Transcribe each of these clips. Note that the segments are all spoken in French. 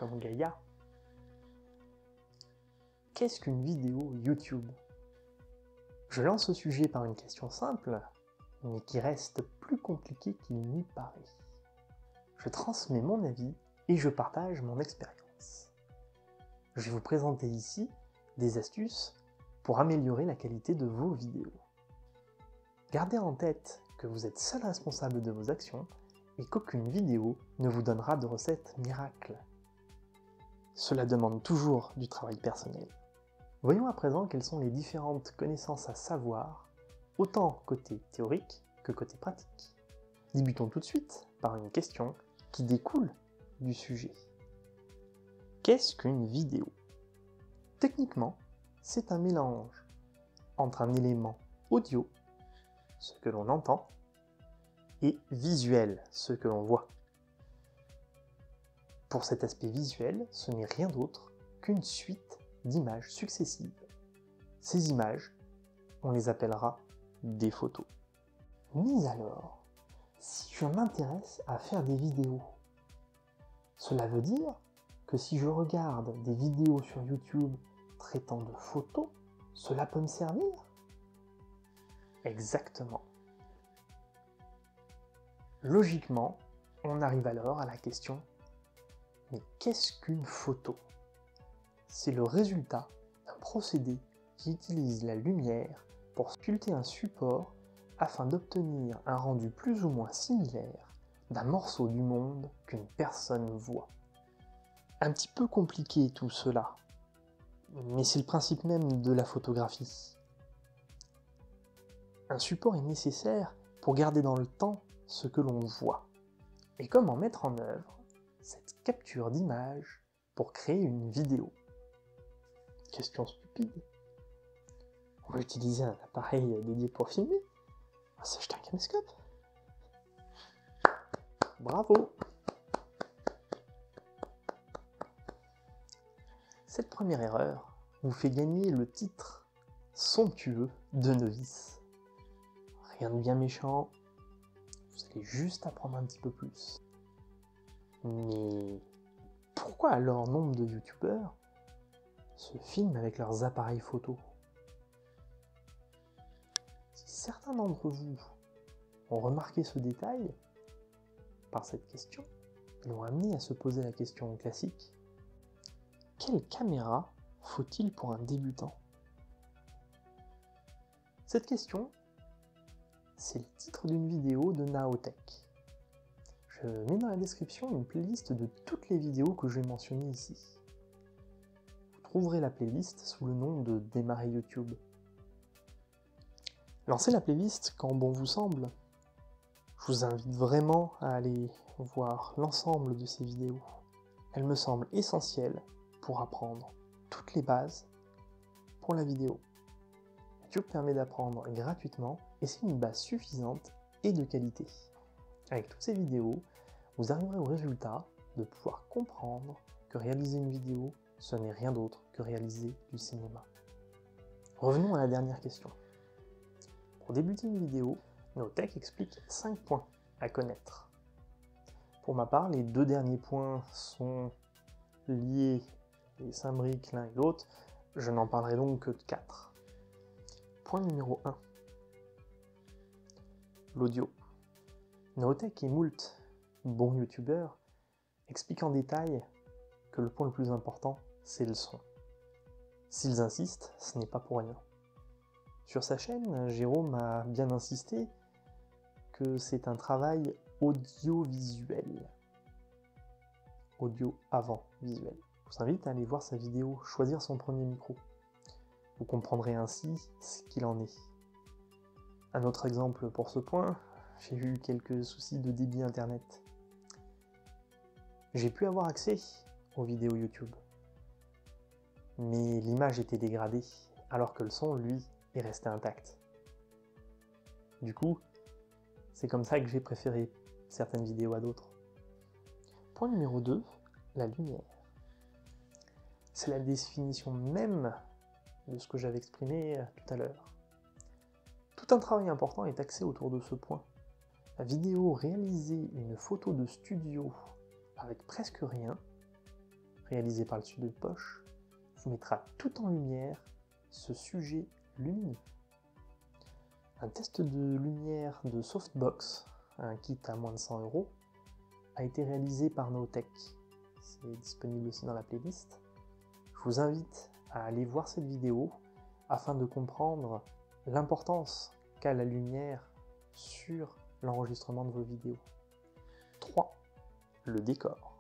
comme Gaïa. Qu'est-ce qu'une vidéo YouTube? Je lance ce sujet par une question simple, mais qui reste plus compliquée qu'il n'y paraît. Je transmets mon avis et je partage mon expérience. Je vais vous présenter ici des astuces pour améliorer la qualité de vos vidéos. Gardez en tête que vous êtes seul responsable de vos actions et qu'aucune vidéo ne vous donnera de recette miracle. Cela demande toujours du travail personnel. Voyons à présent quelles sont les différentes connaissances à savoir, autant côté théorique que côté pratique. Débutons tout de suite par une question qui découle du sujet. Qu'est-ce qu'une vidéo? Techniquement, c'est un mélange entre un élément audio, ce que l'on entend, et visuel, ce que l'on voit. Pour cet aspect visuel, ce n'est rien d'autre qu'une suite d'images successives. Ces images, on les appellera des photos. Mais alors, si je m'intéresse à faire des vidéos, cela veut dire que si je regarde des vidéos sur YouTube traitant de photos, cela peut me servir? Exactement. Logiquement, on arrive alors à la question: mais qu'est-ce qu'une photo? C'est le résultat d'un procédé qui utilise la lumière pour sculpter un support afin d'obtenir un rendu plus ou moins similaire d'un morceau du monde qu'une personne voit. Un petit peu compliqué tout cela, mais c'est le principe même de la photographie. Un support est nécessaire pour garder dans le temps ce que l'on voit. Et comment mettre en œuvre cette capture d'image pour créer une vidéo? Question stupide. On va utiliser un appareil dédié pour filmer. On va s'acheter un caméscope. Bravo! Cette première erreur vous fait gagner le titre somptueux de novice. Rien de bien méchant, vous allez juste apprendre un petit peu plus. Mais pourquoi alors nombre de youtubeurs se filment avec leurs appareils photo? Si certains d'entre vous ont remarqué ce détail, par cette question, ils l'ont amené à se poser la question classique: quelle caméra faut-il pour un débutant? Cette question, c'est le titre d'une vidéo de Naotech. Je mets dans la description une playlist de toutes les vidéos que j'ai mentionnées ici. Vous trouverez la playlist sous le nom de Démarrer YouTube. Lancez la playlist quand bon vous semble. Je vous invite vraiment à aller voir l'ensemble de ces vidéos. Elles me semblent essentielles pour apprendre toutes les bases pour la vidéo. YouTube permet d'apprendre gratuitement et c'est une base suffisante et de qualité. Avec toutes ces vidéos, vous arriverez au résultat de pouvoir comprendre que réaliser une vidéo, ce n'est rien d'autre que réaliser du cinéma. Revenons à la dernière question. Pour débuter une vidéo, Naotech explique 5 points à connaître. Pour ma part, les 2 derniers points sont liés et s'imbriquent l'un et l'autre, je n'en parlerai donc que de 4. Point numéro 1. L'audio. Naotech et moult bons youtubeurs expliquent en détail que le point le plus important, c'est le son. S'ils insistent, ce n'est pas pour rien. Sur sa chaîne, Jérôme a bien insisté que c'est un travail audiovisuel. Audio avant visuel. Je vous invite à aller voir sa vidéo « Choisir son premier micro ». Vous comprendrez ainsi ce qu'il en est. Un autre exemple pour ce point, j'ai eu quelques soucis de débit internet. J'ai pu avoir accès aux vidéos YouTube, mais l'image était dégradée, alors que le son, lui, est resté intact. Du coup, c'est comme ça que j'ai préféré certaines vidéos à d'autres. Point numéro 2, la lumière. C'est la définition même de ce que j'avais exprimé tout à l'heure. Tout un travail important est axé autour de ce point. La vidéo réaliser une photo de studio avec presque rien réalisé par le studio de poche, vous mettra tout en lumière ce sujet lumineux. Un test de lumière de Softbox, un kit à moins de 100 €, a été réalisé par Naotech. C'est disponible aussi dans la playlist. Je vous invite à aller voir cette vidéo afin de comprendre l'importance qu'a la lumière sur l'enregistrement de vos vidéos. 3. Le décor.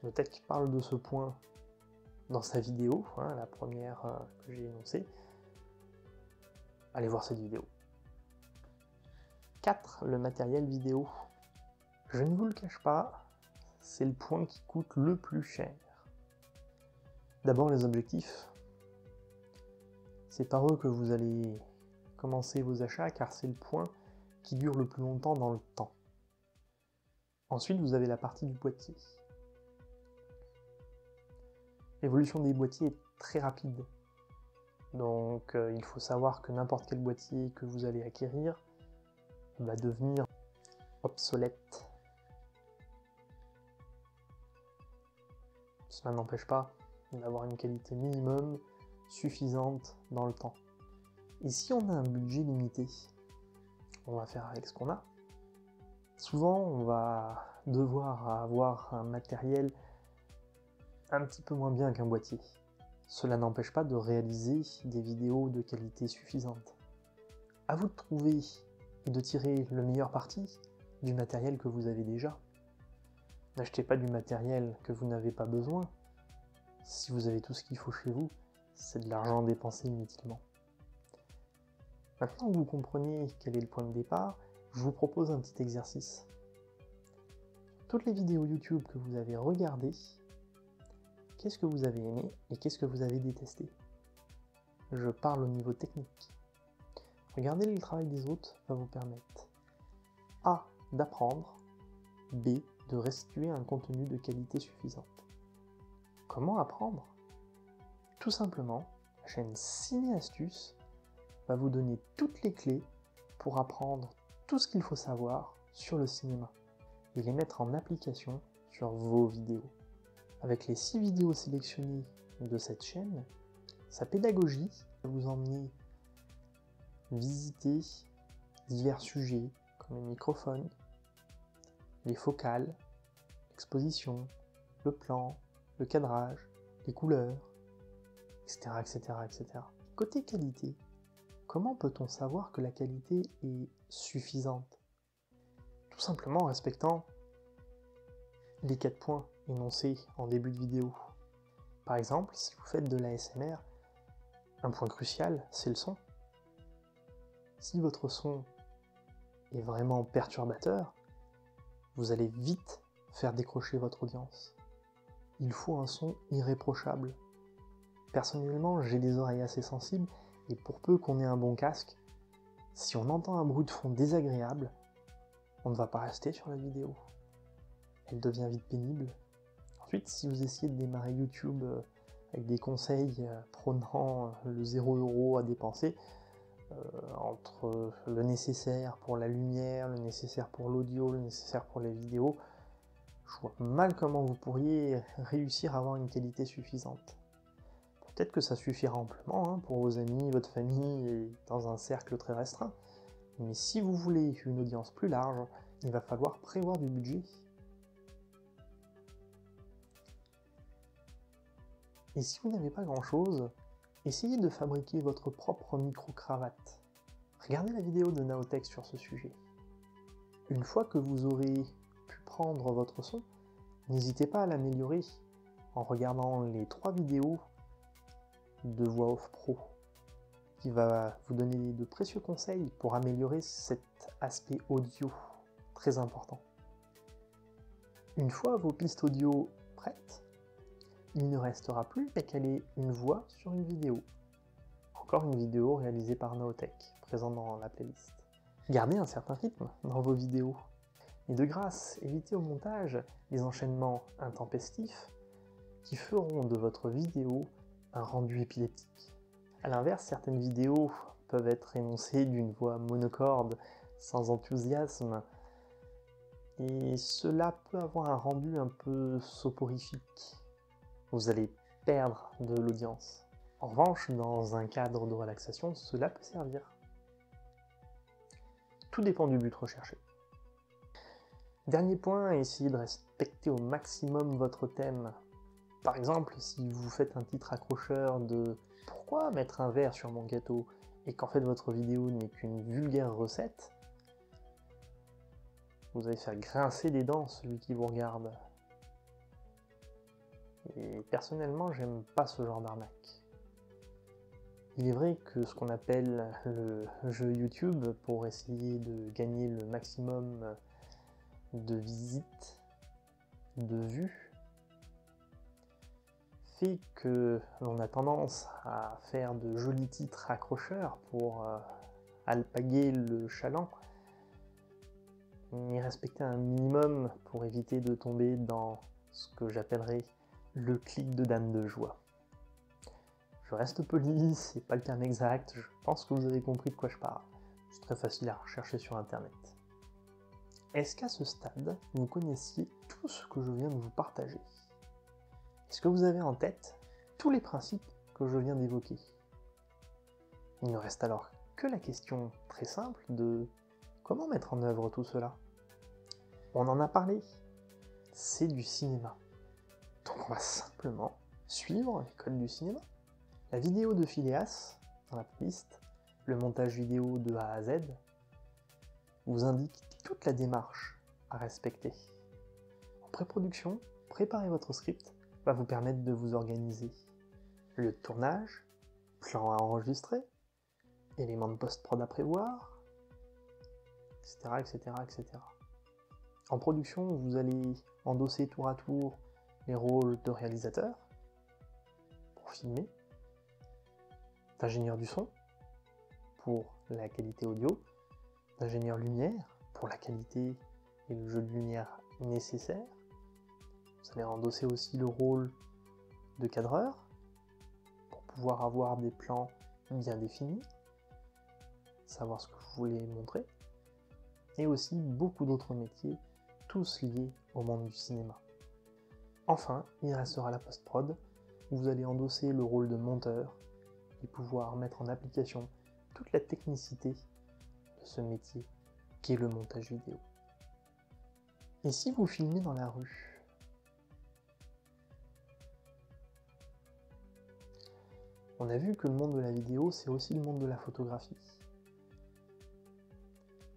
Naotech parle de ce point dans sa vidéo, la première que j'ai énoncée. Allez voir cette vidéo. 4. Le matériel vidéo. Je ne vous le cache pas, c'est le point qui coûte le plus cher. D'abord les objectifs. C'est par eux que vous allez commencer vos achats car c'est le point qui dure le plus longtemps dans le temps. Ensuite, vous avez la partie du boîtier. L'évolution des boîtiers est très rapide. Donc il faut savoir que n'importe quel boîtier que vous allez acquérir va devenir obsolète. Cela n'empêche pas d'avoir une qualité minimum suffisante dans le temps. Et si on a un budget limité, on va faire avec ce qu'on a. Souvent, on va devoir avoir un matériel un petit peu moins bien qu'un boîtier. Cela n'empêche pas de réaliser des vidéos de qualité suffisante. À vous de trouver et de tirer le meilleur parti du matériel que vous avez déjà. N'achetez pas du matériel que vous n'avez pas besoin. Si vous avez tout ce qu'il faut chez vous, c'est de l'argent dépensé inutilement. Maintenant que vous comprenez quel est le point de départ, je vous propose un petit exercice. Toutes les vidéos YouTube que vous avez regardées, qu'est-ce que vous avez aimé et qu'est-ce que vous avez détesté? Je parle au niveau technique. Regarder le travail des autres va vous permettre A. D'apprendre, B. De restituer un contenu de qualité suffisante. Comment apprendre? Tout simplement, la chaîne Ciné Astuces va vous donner toutes les clés pour apprendre tout ce qu'il faut savoir sur le cinéma et les mettre en application sur vos vidéos. Avec les 6 vidéos sélectionnées de cette chaîne, sa pédagogie va vous emmener visiter divers sujets comme les microphones, les focales, l'exposition, le plan, le cadrage, les couleurs, etc., etc., etc. Côté qualité, comment peut-on savoir que la qualité est suffisante? Tout simplement en respectant les 4 points énoncés en début de vidéo. Par exemple, si vous faites de l'ASMR, un point crucial, c'est le son. Si votre son est vraiment perturbateur, vous allez vite faire décrocher votre audience. Il faut un son irréprochable. Personnellement, j'ai des oreilles assez sensibles et pour peu qu'on ait un bon casque, si on entend un bruit de fond désagréable, on ne va pas rester sur la vidéo. Elle devient vite pénible. Ensuite, si vous essayez de démarrer YouTube avec des conseils prônant le 0 € à dépenser, entre le nécessaire pour la lumière, le nécessaire pour l'audio, le nécessaire pour les vidéos, je vois mal comment vous pourriez réussir à avoir une qualité suffisante. Peut-être que ça suffira amplement pour vos amis, votre famille et dans un cercle très restreint, mais si vous voulez une audience plus large, il va falloir prévoir du budget. Et si vous n'avez pas grand-chose, essayez de fabriquer votre propre micro-cravate. Regardez la vidéo de Naotech sur ce sujet. Une fois que vous aurez pu prendre votre son, n'hésitez pas à l'améliorer en regardant les 3 vidéos de Voix Off Pro, qui va vous donner de précieux conseils pour améliorer cet aspect audio très important. Une fois vos pistes audio prêtes, il ne restera plus qu'à caler une voix sur une vidéo. Encore une vidéo réalisée par Naotech, présente dans la playlist. Gardez un certain rythme dans vos vidéos. Et de grâce, évitez au montage les enchaînements intempestifs qui feront de votre vidéo un rendu épileptique. A l'inverse, certaines vidéos peuvent être énoncées d'une voix monocorde, sans enthousiasme, et cela peut avoir un rendu un peu soporifique. vous allez perdre de l'audience. En revanche, dans un cadre de relaxation, cela peut servir. Tout dépend du but recherché. Dernier point, essayez de respecter au maximum votre thème. Par exemple, si vous faites un titre accrocheur de « Pourquoi mettre un verre sur mon gâteau ?» et qu'en fait votre vidéo n'est qu'une vulgaire recette, vous allez faire grincer des dents celui qui vous regarde. Et personnellement, j'aime pas ce genre d'arnaque. Il est vrai que ce qu'on appelle le jeu YouTube, pour essayer de gagner le maximum de visites, de vues, fait que l'on a tendance à faire de jolis titres accrocheurs pour alpaguer le chaland, mais respecter un minimum pour éviter de tomber dans ce que j'appellerais le clic de dame de joie. Je reste poli, c'est pas le terme exact, je pense que vous avez compris de quoi je parle. C'est très facile à rechercher sur internet. Est-ce qu'à ce stade, vous connaissiez tout ce que je viens de vous partager? Est-ce que vous avez en tête tous les principes que je viens d'évoquer? Il ne reste alors que la question très simple de comment mettre en œuvre tout cela? On en a parlé, c'est du cinéma. Donc on va simplement suivre les codes du cinéma. La vidéo de Phileas, dans la playlist, le montage vidéo de A à Z, vous indique toute la démarche à respecter. En pré-production, préparer votre script va vous permettre de vous organiser. Le tournage, plan à enregistrer, éléments de post-prod à prévoir, etc., etc., etc. En production, vous allez endosser tour à tour les rôles de réalisateur, pour filmer, d'ingénieur du son, pour la qualité audio, d'ingénieur lumière, pour la qualité et le jeu de lumière nécessaire. Vous allez endosser aussi le rôle de cadreur, pour pouvoir avoir des plans bien définis, savoir ce que vous voulez montrer, et aussi beaucoup d'autres métiers, tous liés au monde du cinéma. Enfin, il restera la post-prod, où vous allez endosser le rôle de monteur, et pouvoir mettre en application toute la technicité de ce métier qu'est le montage vidéo. Et si vous filmez dans la rue? On a vu que le monde de la vidéo, c'est aussi le monde de la photographie.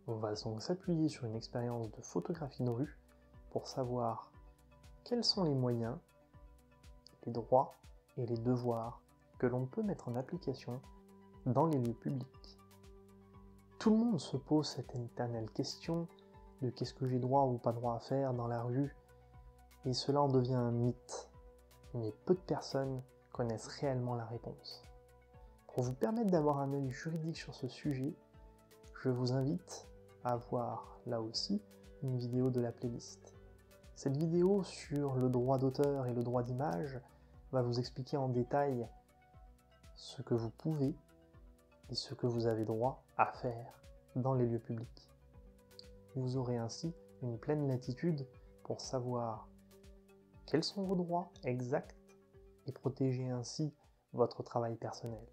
On va donc s'appuyer sur une expérience de photographie de rue pour savoir quels sont les moyens, les droits et les devoirs que l'on peut mettre en application dans les lieux publics. Tout le monde se pose cette éternelle question de qu'est-ce que j'ai droit ou pas droit à faire dans la rue, et cela en devient un mythe, mais peu de personnes connaissent réellement la réponse. Pour vous permettre d'avoir un œil juridique sur ce sujet, je vous invite à voir là aussi une vidéo de la playlist. Cette vidéo sur le droit d'auteur et le droit d'image va vous expliquer en détail ce que vous pouvez et ce que vous avez droit à faire dans les lieux publics. Vous aurez ainsi une pleine latitude pour savoir quels sont vos droits exacts et protéger ainsi votre travail personnel.